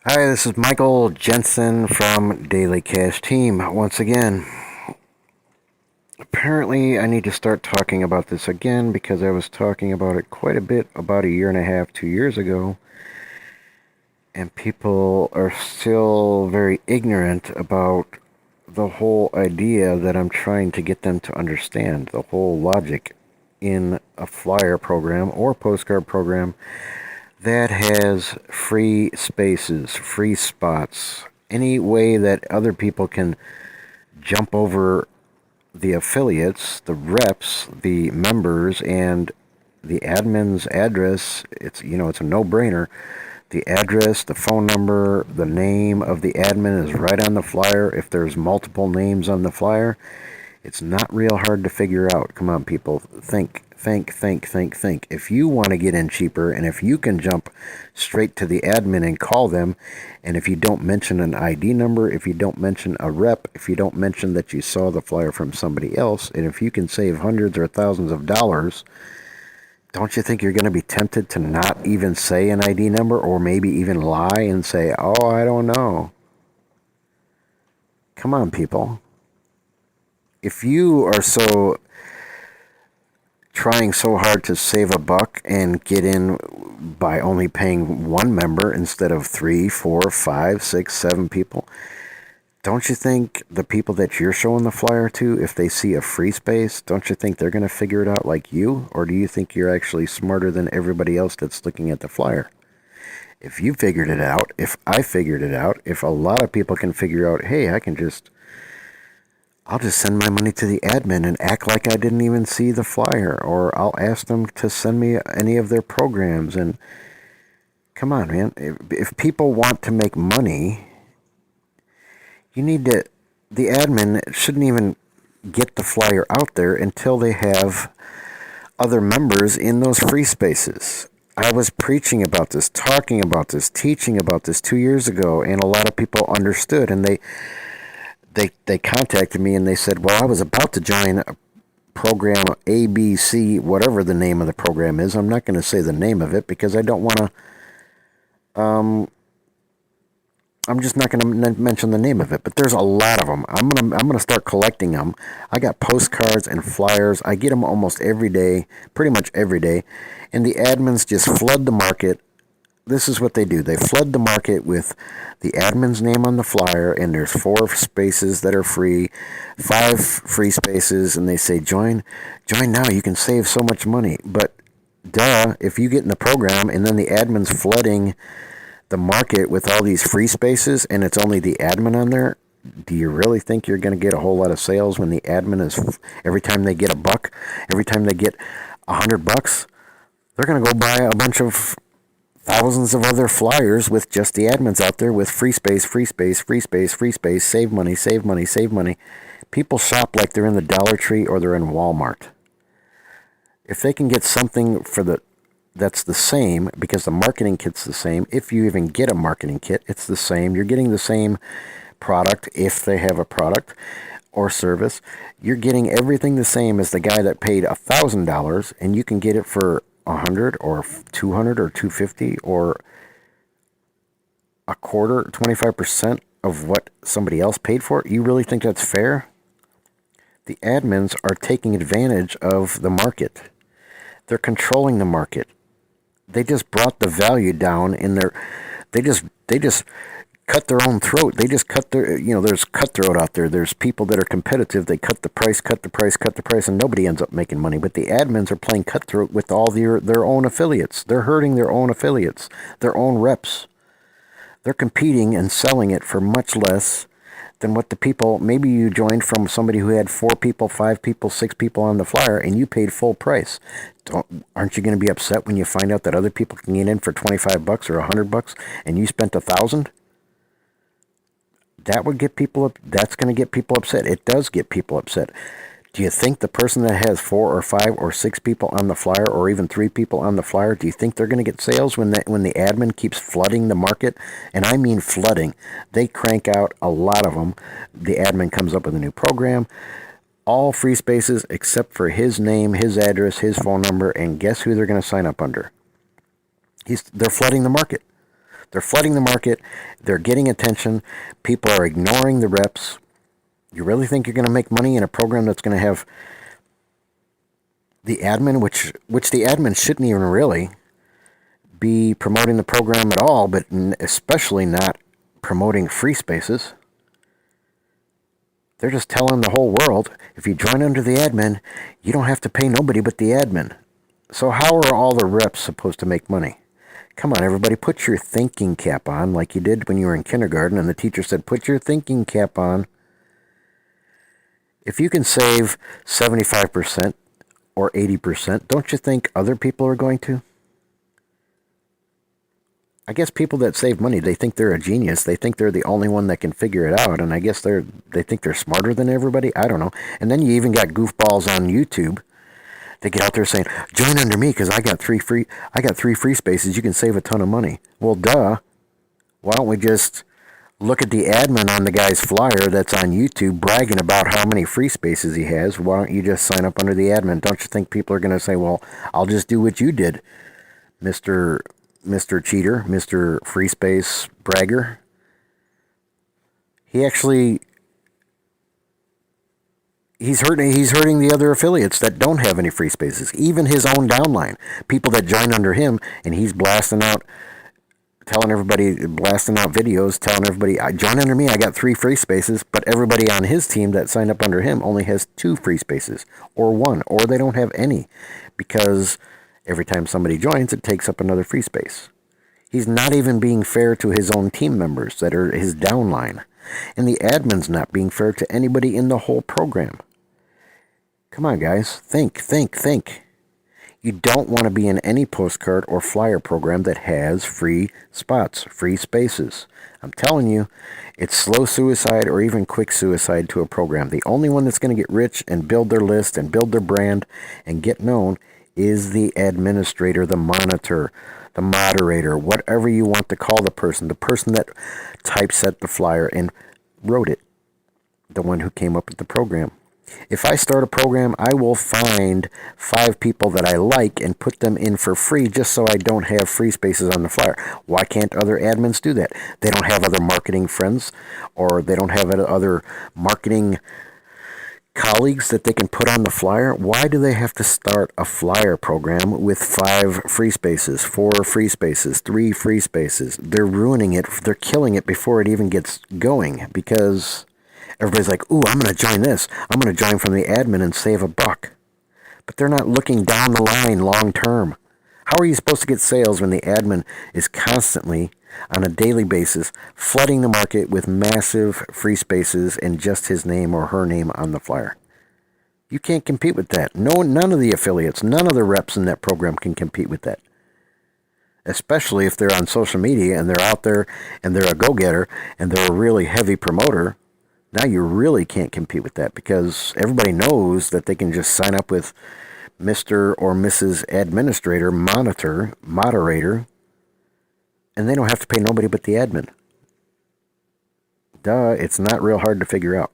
Hi, this is Michael Jensen from Daily Cash Team. Once again, apparently I need to start talking about this again because I was talking about it quite a bit about a year and a half, 2 years ago, and people are still very ignorant about the whole idea that I'm trying to get them to understand, the whole logic in a flyer program or postcard program that has free spaces, free spots, any way that other people can jump over the affiliates, the reps, the members, and the admin's address. It's a no-brainer. The address, the phone number, the name of the admin is right on the flyer. If there's multiple names on the flyer, it's not real hard to figure out. Come on, people. Think. If you want to get in cheaper and if you can jump straight to the admin and call them, and if you don't mention an ID number, if you don't mention a rep, if you don't mention that you saw the flyer from somebody else, and if you can save hundreds or thousands of dollars, don't you think you're going to be tempted to not even say an ID number or maybe even lie and say, oh, I don't know? Come on, people. If you are trying so hard to save a buck and get in by only paying one member instead of 3, 4, 5, 6, 7 people, don't you think the people that you're showing the flyer to, if they see a free space, don't you think they're going to figure it out like you? Or do you think you're actually smarter than everybody else that's looking at the flyer? If you figured it out, if I figured it out, if a lot of people can figure out, hey, I'll just send my money to the admin and act like I didn't even see the flyer, or I'll ask them to send me any of their programs. And come on, man, if people want to make money, you need to. The admin shouldn't even get the flyer out there until they have other members in those free spaces. I was preaching about this, talking about this, teaching about this 2 years ago, and a lot of people understood, and they contacted me and they said, well, I was about to join a program ABC, whatever the name of the program is. I'm not going to say the name of it because I don't want to. I'm just not going to mention the name of it, but there's a lot of them. I'm gonna start collecting them. I got postcards and flyers. I get them almost every day, pretty much every day, and the admins just flood the market. This is what they do. They flood the market with the admin's name on the flyer, and there's 4 spaces that are free, 5 free spaces, and they say join now. You can save so much money. But duh, if you get in the program and then the admin's flooding the market with all these free spaces and it's only the admin on there, do you really think you're going to get a whole lot of sales when the admin is, every time they get a buck, every time they get $100, they're going to go buy a bunch of thousands of other flyers with just the admins out there with free space, free space, free space, free space, save money, save money, save money. People shop like they're in the Dollar Tree or they're in Walmart. If they can get something that's the same, because the marketing kit's the same. If you even get a marketing kit, it's the same. You're getting the same product if they have a product or service. You're getting everything the same as the guy that paid $1,000, and you can get it for 100 or 200 or 250 or a quarter, 25% of what somebody else paid for it. You really think that's fair? The admins are taking advantage of the market. They're controlling the market. They just brought the value down in their. They just cut their own throat. They just cut their. There's cutthroat out there. There's people that are competitive. They cut the price, and nobody ends up making money. But the admins are playing cutthroat with all their own affiliates. They're hurting their own affiliates, their own reps. They're competing and selling it for much less than what the people. Maybe you joined from somebody who had 4 people, 5 people, 6 people on the flyer, and you paid full price. Aren't you going to be upset when you find out that other people can get in for $25 or $100 and you spent $1,000? That's going to get people upset. It does get people upset. Do you think the person that has 4 or 5 or 6 people on the flyer, or even 3 people on the flyer, do you think they're going to get sales when the admin keeps flooding the market? And I mean flooding. They crank out a lot of them. The admin comes up with a new program. All free spaces except for his name, his address, his phone number, and guess who they're going to sign up under? They're flooding the market. They're flooding the market. They're getting attention. People are ignoring the reps. You really think you're going to make money in a program that's going to have the admin, which the admin shouldn't even really be promoting the program at all, but especially not promoting free spaces? They're just telling the whole world, if you join under the admin, you don't have to pay nobody but the admin. So how are all the reps supposed to make money? Come on, everybody, put your thinking cap on like you did when you were in kindergarten and the teacher said, put your thinking cap on. If you can save 75% or 80%, don't you think other people are going to? I guess people that save money, they think they're a genius. They think they're the only one that can figure it out, and I guess they think they're smarter than everybody. I don't know. And then you even got goofballs on YouTube. They get out there saying, "Join under me because I got three free spaces. You can save a ton of money." Well, duh. Why don't we just look at the admin on the guy's flyer that's on YouTube bragging about how many free spaces he has? Why don't you just sign up under the admin? Don't you think people are going to say, "Well, I'll just do what you did, Mr. Cheater, Mr. Free Space Bragger"? He's hurting the other affiliates that don't have any free spaces, even his own downline, people that join under him, and he's blasting out videos, telling everybody, "I join under me, I got 3 free spaces," but everybody on his team that signed up under him only has 2 free spaces, or 1, or they don't have any, because every time somebody joins, it takes up another free space. He's not even being fair to his own team members that are his downline. And the admin's not being fair to anybody in the whole program. Come on, guys. Think. You don't want to be in any postcard or flyer program that has free spots, free spaces. I'm telling you, it's slow suicide or even quick suicide to a program. The only one that's going to get rich and build their list and build their brand and get known is the administrator, the monitor, the moderator, whatever you want to call the person that typeset the flyer and wrote it, the one who came up with the program. If I start a program, I will find 5 people that I like and put them in for free just so I don't have free spaces on the flyer. Why can't other admins do that? They don't have other marketing friends, or they don't have other marketing colleagues that they can put on the flyer. Why do they have to start a flyer program with 5 free spaces, 4 free spaces, 3 free spaces? They're ruining it. They're killing it before it even gets going, because everybody's like, "Ooh, I'm going to join this. I'm going to join from the admin and save $1." But they're not looking down the line long term. How are you supposed to get sales when the admin is constantly, on a daily basis, flooding the market with massive free spaces and just his name or her name on the flyer? You can't compete with that. None of the affiliates, none of the reps in that program can compete with that. Especially if they're on social media and they're out there and they're a go-getter and they're a really heavy promoter. Now you really can't compete with that, because everybody knows that they can just sign up with Mr. or Mrs. Administrator, moderator, and they don't have to pay nobody but the admin. Duh, it's not real hard to figure out.